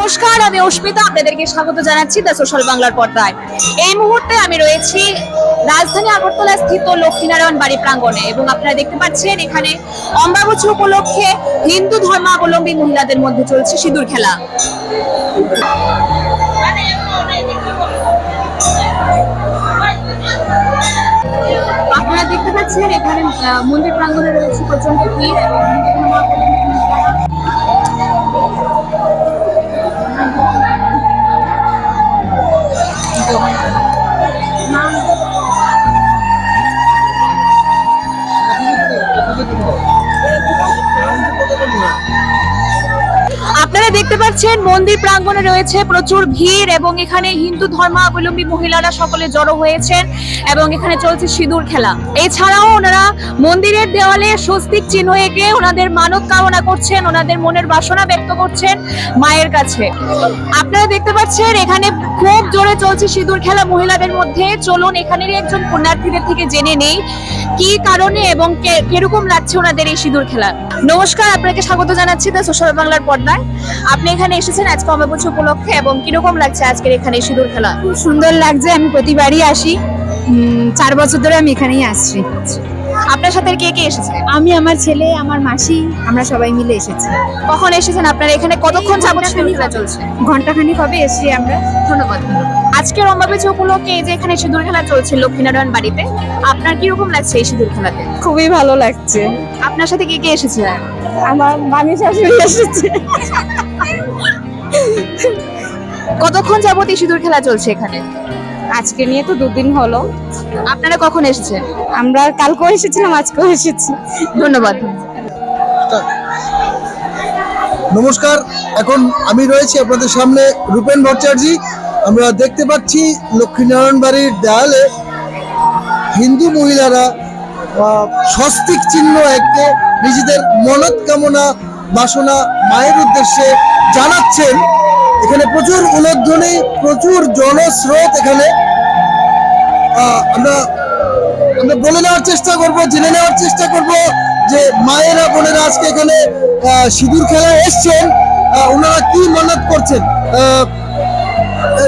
নমস্কার, আমি অস্মিতা, আপনাদেরকে স্বাগত জানাচ্ছি দ্য সোশ্যাল বাংলার পর্দায়। এই মুহূর্তে আমি রয়েছি রাজধানী আগরতলা স্থিত লক্ষ্মীনারায়ণ বাড়ি প্রাঙ্গণে এবং আপনারা দেখতে পাচ্ছেন এখানে অম্বাবচী উপলক্ষে হিন্দু ধর্মাবলম্বী মহিলাদের মধ্যে চলছে সিঁদুর খেলা। আপনারা দেখতে পাচ্ছেন এখানে মন্দির প্রাঙ্গণে রয়েছে প্রচন্ড ভিড় এবং আপনারা দেখতে পাচ্ছেন মন্দির প্রাঙ্গণে রয়েছে প্রচুর ভিড় এবং এখানে হিন্দু ধর্মাবলম্বী মহিলারা সকলে জড়ো হয়েছেন এবং এখানে চলছে সিঁদুর খেলা। এছাড়াও ওনারা মন্দিরের দেওয়ালে স্বস্তিক চিহ্ন এঁকে ওনাদের মানত কামনা করছেন, ওনাদের মনের বাসনা ব্যক্ত করছেন মায়ের কাছে। আপনারা দেখতে পাচ্ছেন এখানে খুব জোরে চলছে সিঁদুর খেলা মহিলাদের মধ্যে। চলুন এখানেরই একজন পুণ্যার্থীদের থেকে জেনে নেই কি কারণে এবং কিরকম লাগছে ওনাদের এই সিঁদুর খেলা। নমস্কার, আপনাকে স্বাগত জানাচ্ছি দ্য সোশ্যাল বাংলার পর্দায়। আপনি এখানে এসেছেন আজকে অম্বাবচী উপলক্ষে এবং কিরকম লাগছে আজকের এখানে সিঁদুর খেলা? খুব সুন্দর লাগছে। আমি প্রতিবারই আসি, 4 বছর ধরে আমি এখানেই আসছি। আপনার সাথে কে কে এসেছে? আমি, আমার ছেলে, আমার মাসি, আমরা সবাই মিলে এসেছি। কখন এসেছেন আপনারা? এখানে কতক্ষণ যাবত সিঁদুর খেলা চলছে? ঘন্টাখানিক হবে এসছি আমরা। ধন্যবাদ। আজকের অম্বাবচী উপলক্ষে এই যে এখানে সিঁদুর খেলা চলছে লক্ষ্মীনারায়ণ বাড়িতে, আপনার কিরকম লাগছে এই সিঁদুর খেলাতে? খুবই ভালো লাগছে। আপনার সাথে কে কে এসেছে? আমার মামি শাশুড়ি এসেছে। কতক্ষণ যাবত এই সিঁদুর খেলা চলছে এখানে? আজকে নিয়ে তো 2 দিন হলো। আপনারা কখন এসেছেন? আমরা কালকেও এসেছিলাম, আজকেও এসেছি। ধন্যবাদ। নমস্কার, এখন আমি রয়েছি আপনাদের সামনে রূপেন ভট্টাচার্য। আমরা দেখতে পাচ্ছি লক্ষ্মীনারায়ণ বাড়ির দেয়ালে হিন্দু মহিলারা স্বস্তিক চিহ্ন এঁকে নিজেদের মনত কামনা বাসনা মায়ের উদ্দেশ্যে জানাচ্ছেন। এখানে প্রচুর উলধ্বনি, প্রচুর জনস্রোত। এখানে আমরা বলে নেওয়ার চেষ্টা করব, জেনে নেওয়ার চেষ্টা করব যে মায়েরা বোনেরা আজকে এখানে সিঁদুর খেলায় এসছেন, ওনারা কি মানত করছেন।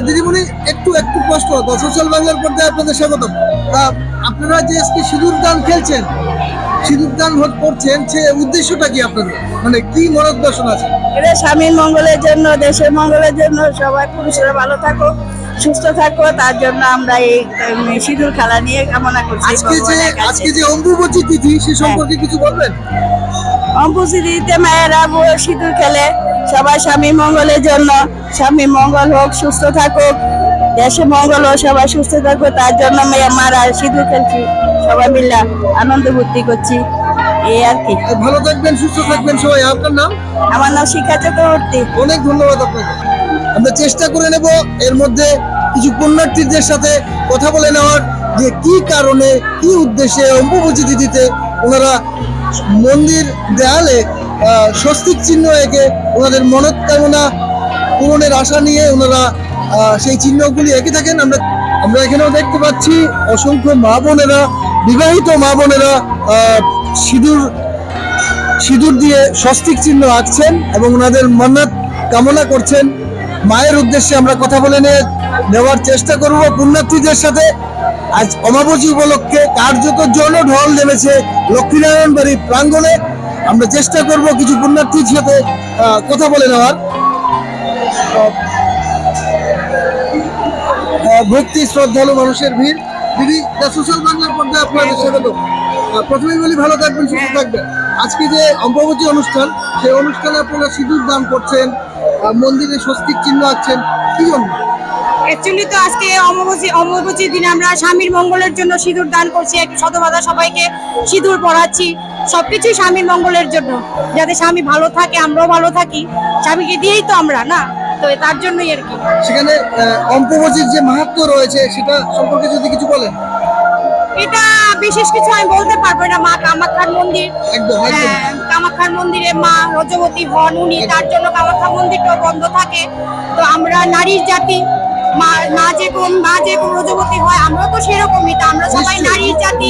দিদিমণি, একটু প্রশ্ন, সোশ্যাল বাংলার পর্দায় আপনাদের স্বাগতম। আপনারা যে আজকে সিঁদুর দান খেলছেন, সিঁদুর দান করছেন, সে উদ্দেশ্যটা কি আপনাদের? মানে কি মনত বাসনা আছে? এটা স্বামীর মঙ্গলের জন্য, দেশের মঙ্গলের জন্য, সবাই পুরুষরা ভালো থাকো, সুস্থ থাকো, তার জন্য আমরা এই সিঁদুর খেলা নিয়ে কামনা করছি। আজকে যে অম্বুবচী তিথি, সে সম্পর্কে কিছু বলবেন? অম্বুবচী তিথিতে মায়েরা সিঁদুর খেলে সবাই স্বামীর মঙ্গলের জন্য। স্বামী মঙ্গল হোক, সুস্থ থাকুক, দেশে মঙ্গল হোক, সবাই সুস্থ থাকো, তার জন্য মারা সিঁদুর খেলছি, সবাই মিলে আনন্দ ভর্তি করছি, এই আর কি। ভালো থাকবেন, সুস্থ থাকবেন সবাই। আপনার নাম? আমার নাম শিখা চক্রবর্তী। অনেক ধন্যবাদ আপনাকে। আমরা চেষ্টা করে নেব এর মধ্যে কিছু পুণ্যার্থীদের সাথে কথা বলে নেওয়ার, যে কি কারণে, কি উদ্দেশ্যে অম্বুবচী তিথিতে ওনারা মন্দির দেয়ালে স্বস্তিক চিহ্ন এঁকে ওনাদের মনত কামনা পূরণের আশা নিয়ে ওনারা সেই চিহ্নগুলি এঁকে থাকেন। আমরা এখানেও দেখতে পাচ্ছি অসংখ্য মা বোনেরা, বিবাহিত মা বোনেরা সিঁদুর দিয়ে স্বস্তিক চিহ্ন আঁকছেন এবং ওনাদের মন্নত কামনা করছেন। মায়ের উদ্দেশ্যে আমরা কথা বলে নেওয়ার চেষ্টা করব পুণ্যার্থীদের সাথে। আজ অমাবচী উপলক্ষে কার্যত জনঢল নেমেছে লক্ষ্মীনারায়ণ বাড়ির প্রাঙ্গণে। আমরা চেষ্টা করব কিছু পুণ্যার্থীর সাথে কথা বলে নেওয়ার। ভক্তি শ্রদ্ধালু মানুষের ভিড়। দিদি, দ্য সোশ্যাল বাংলার পর্দায় আপনাদের স্বাগত। প্রথমেই বলি, ভালো থাকবেন, সুস্থ থাকবেন। আজকে যে অম্বুবচী অনুষ্ঠান, সেই অনুষ্ঠানে আপনারা সিঁদুর দান করছেন, মন্দিরে স্বস্তিক চিহ্ন আঁকছেন, কি জন্য? অ্যাকচুয়ালি তো আজকে অমাবস্যার দিনে আমরা স্বামীর মঙ্গলের জন্য সিঁদুর দান করছি, একটু শতভাগা সবাইকে সিঁদুর পরাচ্ছি, সবকিছুই স্বামীর মঙ্গলের জন্য, যাতে স্বামী ভালো থাকে, আমরাও ভালো থাকি। স্বামীকে দিয়েই তো আমরা, না তো, তার জন্যই আর কি। সেখানে অম্বুবচীর যে মাহাত্ম্য রয়েছে, সেটা সম্পর্কে যদি কিছু বলেন। এটা বিশেষ কিছু আমি বলতে পারবো না। মা কামাখ্যার মন্দির, একদম। কামাখ্যার মন্দিরে মা রজবতী হন উনি, তার জন্য কামাখ্যা মন্দিরটাও বন্ধ থাকে। তো আমরা নারীর জাতি, মা যেরকম রজবতী হয়, আমরাও তো সেরকমই। তা আমরা সবাই নারীর জাতি,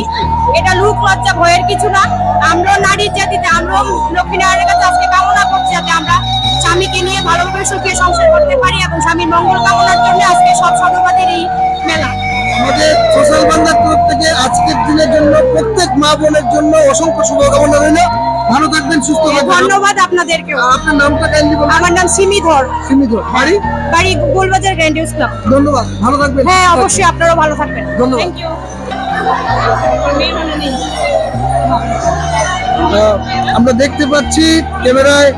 এটা লোক লজ্জা ভয়ের কিছু না। আমরাও নারীর জাতিতে, আমরাও লক্ষ্মীনারায়ণের কাছে আজকে কামনা করছি যাতে আমরা স্বামীকে নিয়ে ভালোভাবে সুখে সুখে সংসার করতে পারি এবং স্বামীর মঙ্গল কামনার জন্য আজকে সব সর্ববাদের এই মেলা। আমাদের সোশ্যাল বাংলার তরফ থেকে আজকের দিনের জন্য প্রত্যেক মা বোনের জন্য অসংখ্য শুভকামনা রইল। ভালো থাকবেন, সুস্থ থাকবেন। ধন্যবাদ আপনাদেরকেও। আপনার নামটা কাইন্ডলি বলুন। আমার নাম সিমি ধর। সিমিধর, বাড়ি? বাড়ি গোলবাজার গ্র্যান্ড ইউজ ক্লাব। ধন্যবাদ, ভালো থাকবেন। হ্যাঁ অবশ্যই, আপনারাও ভালো থাকবেন। ধন্যবাদ। Thank you. আমরা দেখতে পাচ্ছি ক্যামেরায়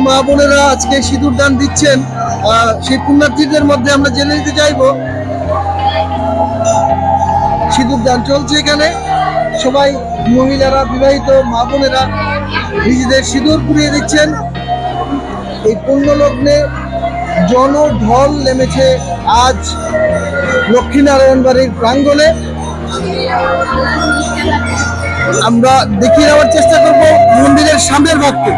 মা বোনেরা আজকে সিঁদুর দান দিচ্ছেন। সেই পুণ্যার্থীদের মধ্যে আমরা জেনে নিতে চাইবো, সিঁদুর দান চলছে এখানে। সবাই মহিলারা, বিবাহিত মা বোনেরা নিজেদের সিঁদুর পুড়িয়ে দিচ্ছেন। এই পুণ্যলগ্নে জনঢল নেমেছে আজ লক্ষ্মীনারায়ণ বাড়ির প্রাঙ্গণে। আমরা দেখিয়ে দেওয়ার চেষ্টা করব মন্দিরের সামনের ভাগকে।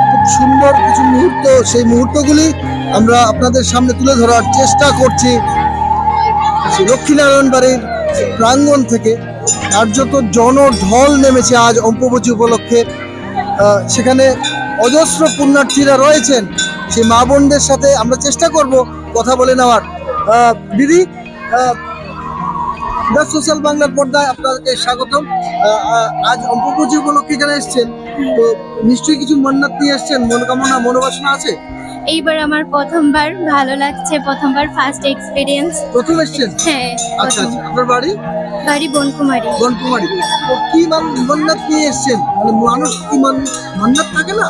খুব সুন্দর কিছু মুহূর্ত, সেই মুহূর্তগুলি আমরা আপনাদের সামনে তুলে ধরার চেষ্টা করছি। সেই লক্ষ্মীনারায়ণ বাড়ির প্রাঙ্গণ থেকে কার্যত জনঢল নেমেছে আজ অম্বুবাচী উপলক্ষে। সেখানে অজস্র পুণ্যার্থীরা রয়েছেন। সেই মা বোনদের সাথে আমরা চেষ্টা করব কথা বলে নেওয়ার। দিদি, সোশ্যাল বাংলার পর্দায় আপনাকে স্বাগতম। আজ অম্বুবাচী উপলক্ষে এখানে এসেছেন, তো নিশ্চয়ই কিছু মান্নাত নিয়ে এসেছেন, মনোকামনা মনোবাসনা আছে। এইবার আমার প্রথমবার, ভালো লাগছে, প্রথমবার ফার্স্ট এক্সপিরিয়েন্স। প্রথম এসেছেন? হ্যাঁ, আচ্ছা আচ্ছা। আপনার বাড়ি? বাড়ি বনকুমারী। বনকুমারী। তো কি মান্নাত নিয়ে এসেছেন? মানে মানুষ কি মান্নাত থাকে না,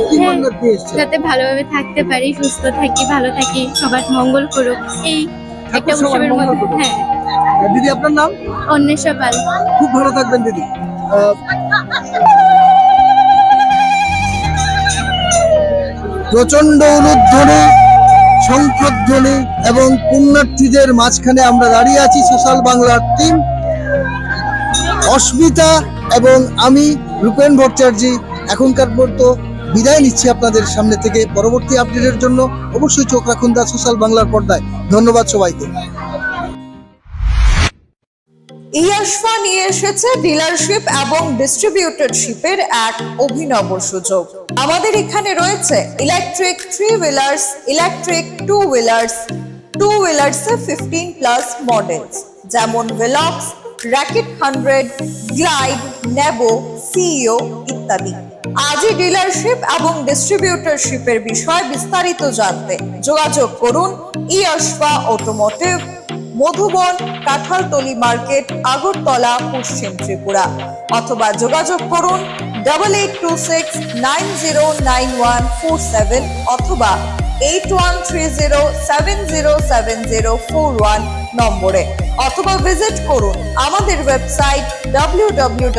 কি হ্যাঁ। মান্নাত নিয়ে এসেছেন? যাতে ভালোভাবে থাকতে পারি, সুস্থ থাকি, ভালো থাকি, সবার মঙ্গল করুক, এই একটা সবার উৎসবের মঙ্গল মধ্যে। করুক। হ্যাঁ, দিদি, আপনার নাম? অন্বেষা পাল। খুব ভালো থাকবেন দিদি। প্রচন্ড উলুধ্বনি, শঙ্খধ্বনি এবং পুণ্যার্থীদের মাঝখানে আমরা দাঁড়িয়ে আছি। সোশ্যাল বাংলার টিম অস্মিতা এবং আমি রূপেন ভট্টাচার্য এখনকার পর্যন্ত বিদায় নিচ্ছি আপনাদের সামনে থেকে। পরবর্তী আপডেটের জন্য অবশ্যই চোখ রাখুন দা সোশ্যাল বাংলার পর্দায়। ধন্যবাদ সবাইকে। ইয়াশফা নিয়ে এসেছে ডিলারশিপ এবং ডিস্ট্রিবিউটরশিপের এক অভিনব সুযোগ। আমাদের এখানে রয়েছে ইলেকট্রিক 3 হুইলার্স, ইলেকট্রিক 2 হুইলার্স, 2 হুইলার্সে 15+ মডেলস যেমন ভেলক্স, র্যাকেট 100, গ্লাইড, নেবো, সিইও ইত্যাদি। আজই ডিলারশিপ এবং ডিস্ট্রিবিউটরশিপের বিষয়ে বিস্তারিত জানতে যোগাযোগ করুন ইয়াশফা অটোমোটিভ, মধুবন, কাঁঠালতলি মার্কেট, আগরতলা, পশ্চিম ত্রিপুরা, অথবা যোগাযোগ করুন 8826909147 অথবা 8130707041 নম্বরে, অথবা ভিজিট করুন আমাদের ওয়েবসাইট www